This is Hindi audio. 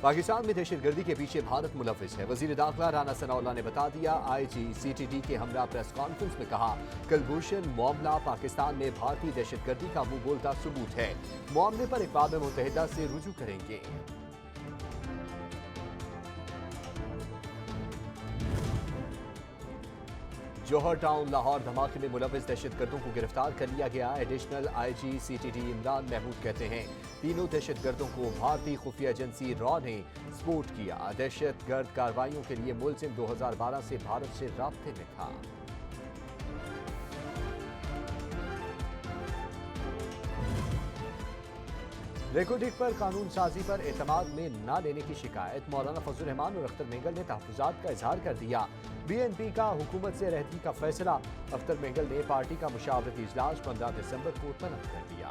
पाकिस्तान में दहशतगर्दी के पीछे भारत मुलविस है। वजीर दाखिला राना सनाउल्लाह ने बता दिया। IG CTD के हमरा प्रेस कॉन्फ्रेंस में कहा, कुलभूषण मामला पाकिस्तान में भारतीय दहशतगर्दी का मुंह बोलता सबूत है। मामले पर अक़वाम मुत्तहिदा से रुजू करेंगे। जौहर टाउन लाहौर धमाके में मुलविस दहशतगर्दों को गिरफ्तार कर लिया गया। Additional IG CTD Imran Mahmood कहते हैं, तीनों दहशतगर्दों को भारतीय खुफिया एजेंसी रॉ ने सपोर्ट किया। दहशतगर्द कार्रवाइयों के लिए मुलजिम 2012 से भारत से राब्ते में था। रेकोडिक पर कानून साजी पर एतमाद में न लेने की शिकायत। मौलाना फजल रहमान और अख्तर मेंगल ने तहफ़्फ़ुज़ात का इजहार कर दिया। BNP का हुकूमत से रहती का फैसला। अख्तर मेंगल ने पार्टी का मुशावरती इजलास 15 दिसंबर को तलब कर दिया।